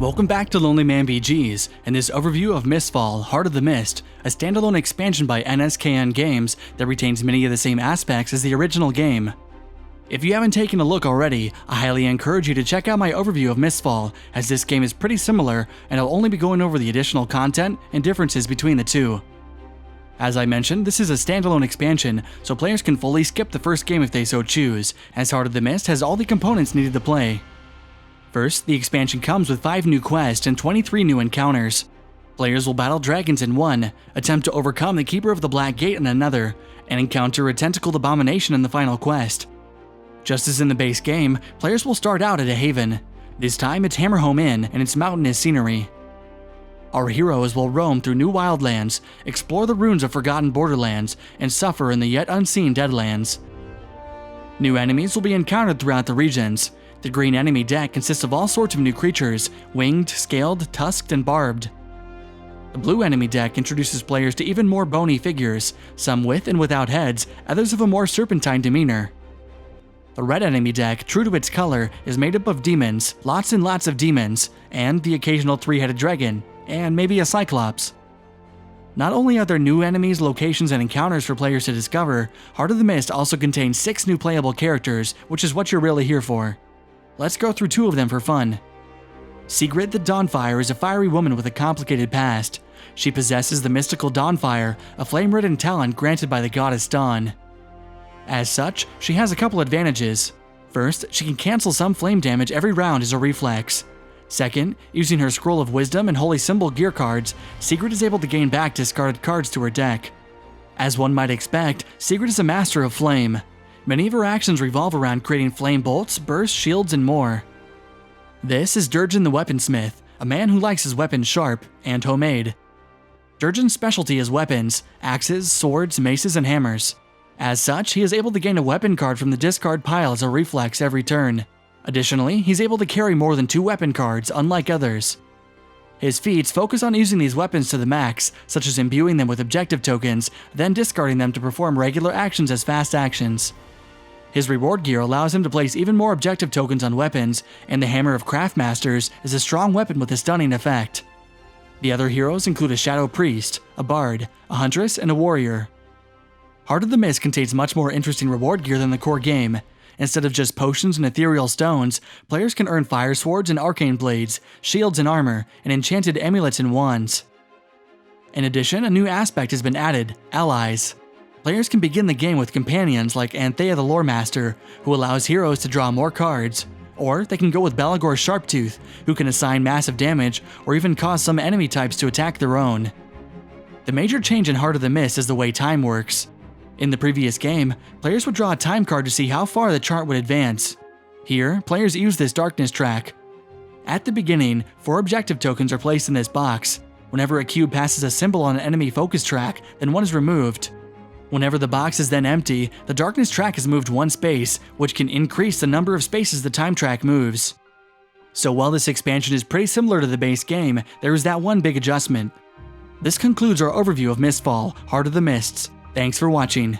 Welcome back to LonelyMan BGs, and this overview of Mistfall, Heart of the Mist, a standalone expansion by NSKN Games that retains many of the same aspects as the original game. If you haven't taken a look already, I highly encourage you to check out my overview of Mistfall, as this game is pretty similar and I'll only be going over the additional content and differences between the two. As I mentioned, this is a standalone expansion, so players can fully skip the first game if they so choose, as Heart of the Mist has all the components needed to play. First, the expansion comes with 5 new quests and 23 new encounters. Players will battle dragons in one, attempt to overcome the Keeper of the Black Gate in another, and encounter a tentacled abomination in the final quest. Just as in the base game, players will start out at a haven. This time it's Hammerhome Inn and its mountainous scenery. Our heroes will roam through new wildlands, explore the ruins of forgotten borderlands, and suffer in the yet unseen Deadlands. New enemies will be encountered throughout the regions. The green enemy deck consists of all sorts of new creatures, winged, scaled, tusked, and barbed. The blue enemy deck introduces players to even more bony figures, some with and without heads, others of a more serpentine demeanor. The red enemy deck, true to its color, is made up of demons, lots and lots of demons, and the occasional 3-headed dragon, and maybe a cyclops. Not only are there new enemies, locations, and encounters for players to discover, Heart of the Mist also contains 6 new playable characters, which is what you're really here for. Let's go through 2 of them for fun. Sigrid the Dawnfire is a fiery woman with a complicated past. She possesses the mystical Dawnfire, a flame-ridden talent granted by the goddess Dawn. As such, she has a couple advantages. First, she can cancel some flame damage every round as a reflex. Second, using her Scroll of Wisdom and Holy Symbol gear cards, Sigrid is able to gain back discarded cards to her deck. As one might expect, Sigrid is a master of flame. Many of her actions revolve around creating flame bolts, bursts, shields, and more. This is Durgen the Weaponsmith, a man who likes his weapons sharp and homemade. Durgen's specialty is weapons, axes, swords, maces, and hammers. As such, he is able to gain a weapon card from the discard pile as a reflex every turn. Additionally, he's able to carry more than 2 weapon cards, unlike others. His feats focus on using these weapons to the max, such as imbuing them with objective tokens, then discarding them to perform regular actions as fast actions. His reward gear allows him to place even more objective tokens on weapons, and the Hammer of Craftmasters is a strong weapon with a stunning effect. The other heroes include a Shadow Priest, a Bard, a Huntress, and a Warrior. Heart of the Mist contains much more interesting reward gear than the core game. Instead of just potions and ethereal stones, players can earn fire swords and arcane blades, shields and armor, and enchanted amulets and wands. In addition, a new aspect has been added, allies. Players can begin the game with companions like Anthea the Loremaster, who allows heroes to draw more cards, or they can go with Belagor Sharptooth, who can assign massive damage or even cause some enemy types to attack their own. The major change in Heart of the Mist is the way time works. In the previous game, players would draw a time card to see how far the chart would advance. Here, players use this darkness track. At the beginning, 4 objective tokens are placed in this box. Whenever a cube passes a symbol on an enemy focus track, then one is removed. Whenever the box is then empty, the darkness track is moved 1 space, which can increase the number of spaces the time track moves. So while this expansion is pretty similar to the base game, there is that one big adjustment. This concludes our overview of Mistfall, Heart of the Mists. Thanks for watching.